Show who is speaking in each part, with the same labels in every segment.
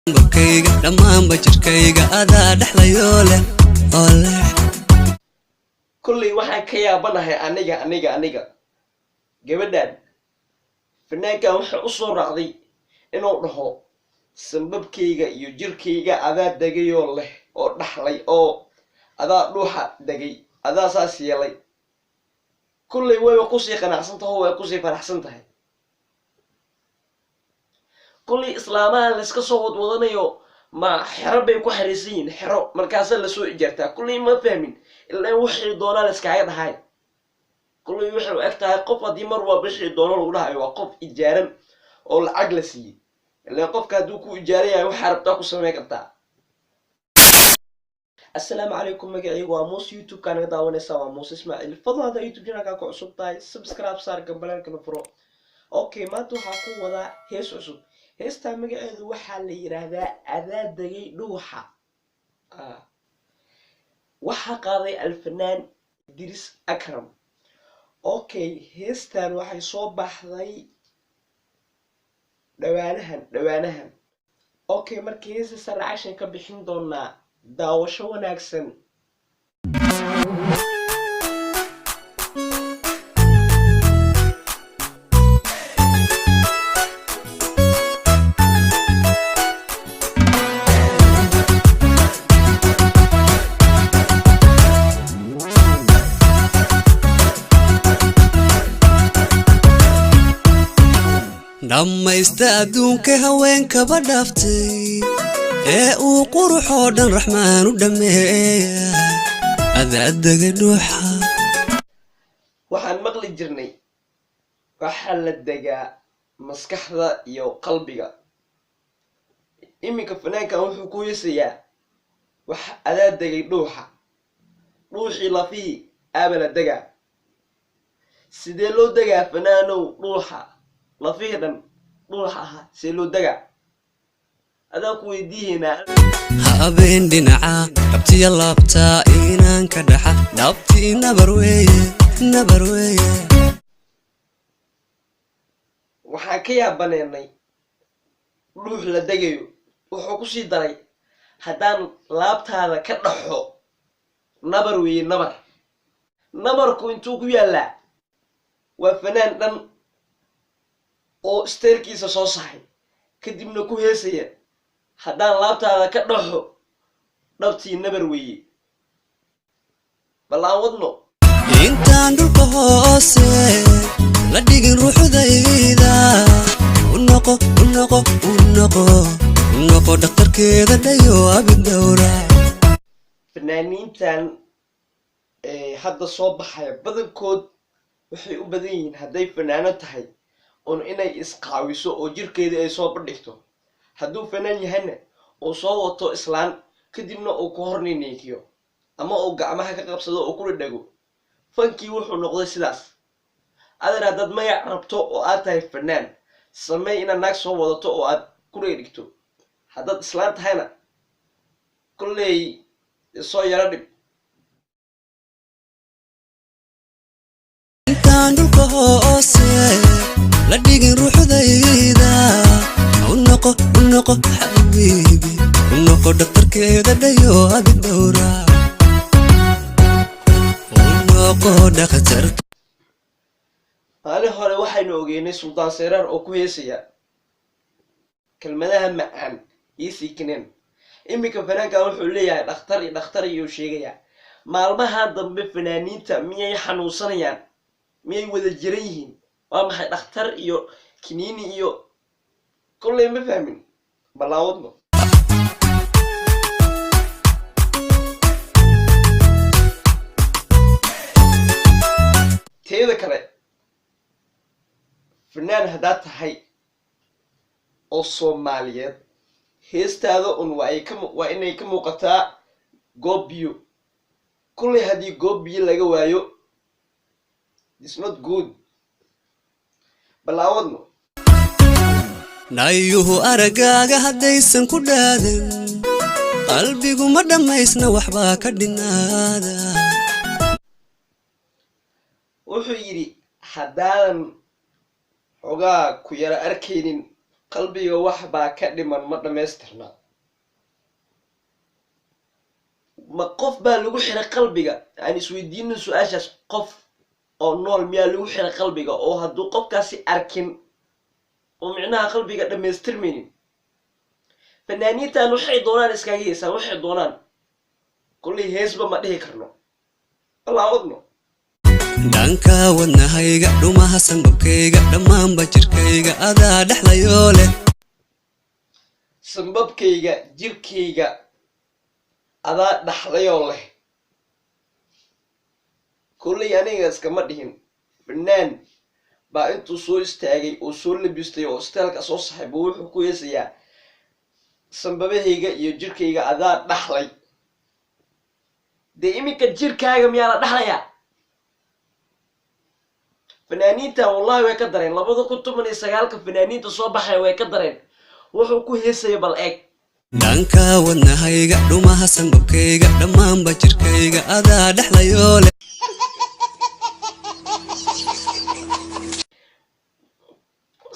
Speaker 1: bokayga dhammaanba jirkayga adaa dhexlayoo leh oo leh
Speaker 2: kulley waxaan ka yaabanahay aniga gabadhan fanaankan waxa u soo raacday inuu dhaho sanbabkayga iyo jirkayga adaa degayoo leh oo dhaxlay oo adaa dhuuxa degay adaa saas yeelay kulley wayba kusii qanacsan tahay oo way kusii faraxsan tahay kulley islaamaha la iska soo wadwadanayo ma xero bay ku xariisan yihiin xero markaasa la soo ijaartaa kulley ma fahmin ilaa wixii doonaa la iskaaga dhahay kulley waxay u eg tahay qof haddii mar waa bixii doono lagu dhahayo waa qof ijaaran oo lacag la siiyey ilaa qofka hadduu ku ijaaran yahay waxaa rabtaa ku samayn kartaa السلام عليكم مقعي وموس يوتيوب كان يداون يساوى موس اسماعيل فضل هذا يوتيوب جنا كاكو عصب تاي سبسكرايب صار قبلان كنفرو اوكي ما تو حاكو ودا هيس عصب هيس تا مقعي ذو وحا اللي يرادا اذا دقي دوحا وحا قاضي الفنان دريس اكرم اوكي هيس تان وحا يصوب بحضي دوانهن اوكي مركي هيس سر عشان كبحين دونا daawasho wanaagsan
Speaker 1: dhammaysta adduunka haweenkaba dhaaftay ee uu quruxoo dhan raxmaan u dhameeya adaadaga dhuuxa
Speaker 2: waxaan maqli jirnay waxa la degaa maskaxda iyo qalbiga iminka fanaankan wuxuu ku heesayaa wax adaadagay dhuuxii lafihii aabala degaa sidee loo degaa fanaanow dhuuxa lafihii dhan dhuuxa ahaa sidee loo degaa adaa ku weydiiheynaa
Speaker 1: habeen dhinaca dhabtiya laabtaa inaan ka dhaxa dhabtii nabar weeye
Speaker 2: waxaan ka yaabaneynay dhuux la degayo wuxuu ku sii daray haddaan laabtaada ka dhaxo nabar weeye nabarku intuu ku yaallaa waa fanaan dhan oo isteerkiisa soo saxay kadibna ku heesaya haddaan laabtaada ka dhaxo dhabtii nabar weeye bal aan wadno
Speaker 1: intaan dhulka hoose la dhigin ruuxdayda u noqo dhakhtarkeeda dhayo abidowra
Speaker 2: fanaaniintan hadda soo baxaya badankood waxay u badan yihiin hadday fanaano tahay un inay isqaawiso oo jirkeeda ay soo bandhigto hadduu fanaan yahana uu soo wato islaan kadibna uu ku horniniikiyo ama uu gacmaha ka qabsado oo ku dhadhago fankii wuxuu noqday sidaas adar haddaad magac rabto oo aad tahay fanaan samey inaad naag soo wadato oo aad ku dheedhigto haddaad islaan tahayna kolley soo yaro dhib
Speaker 1: intaan dhulka hoose la dhigin ruuxdayda u noqo xabiibi u noqo dhakhtarkeeda dhayo abidowra u noqo dhakhtarka
Speaker 2: maalin hore waxaynu ogeynay suldaan seyraar oo ku heesaya kelmadaha macaan iyo siikineen iminka fanaankan wuxuu leeyahay dhakhtar iyuu sheegayaa maalmaha dambe fanaaniinta miyay xanuunsanayaan miyay wada jiran yihiin waa maxay dhakhtar iyo kiniini iyo kolley ma fahmin balaawadno teeda kale fanaan haddaad tahay oo soomaaliyeed heestaada un waa inay ka muuqataa goob biyo kolley haddii goob biyo laga waayo it's not good balaawadno
Speaker 1: nayuhu aragaaga haddaysan ku dhaadan qalbigu ma dhammaysna waxbaa ka dhinaada
Speaker 2: wuxuu yidhi haddaadan xogaa ku yara arkaynin qalbiga wax baa ka dhiman ma dhamaystirna ma qof baa lagu xiray qalbiga aan isweydiino su'aashaas qof oo nool miyaa lagu xiray qalbiga oo hadduu qofkaasi arkin oo micnaha qalbiga dhamaystirmaynin fanaaniintan waxay doonaan iskaga heesaan waxay doonaan kulley heesba ma dhihi karno allah wadno
Speaker 1: dhanka wadnahayga dhumaha sanbabkayga dhammaanba jirkayga adaa dhexlayoo leh
Speaker 2: sanbabkayga jirkayga adaa dhaxlayoo leh kulley aniga iskama dhihin fanaan baa intuu soo istaagay oo soo labistay oo istaalka soo saxiibo wuxuu ku heesayaa sanbabahayga iyo jirkayga adaa dhaxlay dee iminka jirkaaga miyaa la dhaxlayaa fanaaniinta wallahi way ka dareen 2019 fanaaniinta soo baxay way ka dareen wuxuu ku heesaya bal eeg
Speaker 1: dhanka wadnahayga dhumaha sanbabkayga dhammaanba jirkayga adaa dhexlayoo leh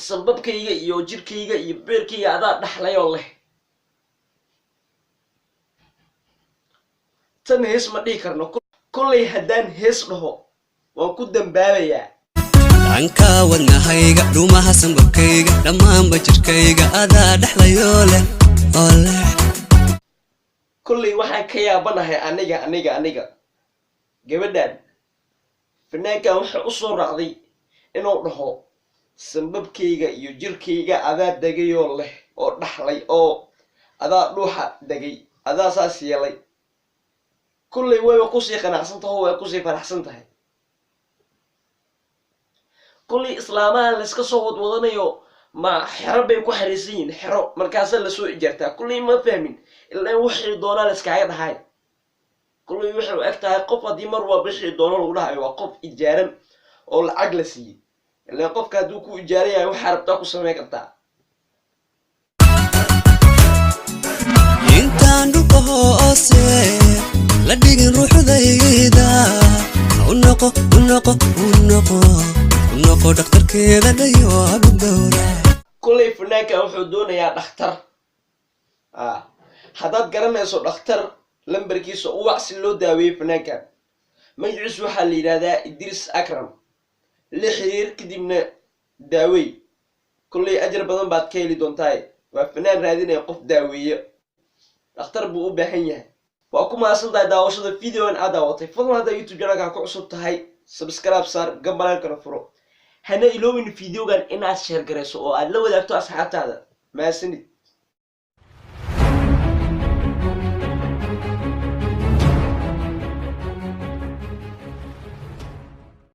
Speaker 2: sanbabkayga iyo jirkayga iyo beerkayga adaa dhaxlayoo leh tan hees ma dhihi karno kulley haddaan hees dhaho waan ku dambaabayaa
Speaker 1: dhanka wadnahayga dhumaha sanbabkayga dhammaanba jirkayga adaa dhexlayoo leh oo leh
Speaker 2: kulley waxaan ka yaabanahay aniga gabadhan fanaankan waxay u soo raacday inuu dhaho sanbabkayga iyo jirkayga adaa degayoo leh oo dhaxlay oo adaa dhuuxa degay adaa saas yeelay kulley wayba kusii qanacsan tahay oo way kusii faraxsan tahay kulley islaamaha layska soo wadwadanayo ma xero bay ku xariisan yihiin xero markaasa lasoo ijaartaa kulley ma fahmin ilaa wixii doonaa layskaaga dhahay kulley waxay u eg tahay qof haddii mar waa bishii doono lagu dhahayo waa qof ijaaran oo lacag la siiyey ilaa qofka hadduu ku ijaaran yahay waxaa rabtaa ku samayn kartaa
Speaker 1: intaan dhulka hoose la dhigin ruuxdayda unoqo dhakhtarkeeda dhayo abu dowra
Speaker 2: kulley fanaankan wuxuu doonayaa dhakhtar haddaad garanayso dhakhtar lambarkiisa u wac si loo daaweeyey fanaankan magaciisu waxaa la yidhahdaa idris akram la xiriir kadibna daawey kulley ajar badan baad ka heli doontaa waa fanaan raadinaya qof daaweeye dhakhtar buu u baahan yahay waa ku mahadsantahay daawashada videoan aad daawatay fadlan haddaa youtube channelka ku cusub tahay subscribe saar gambalaalkana furo hana iloobin videogan inaad share garayso oo aad la wadaagto asxaabtaada mahadsanid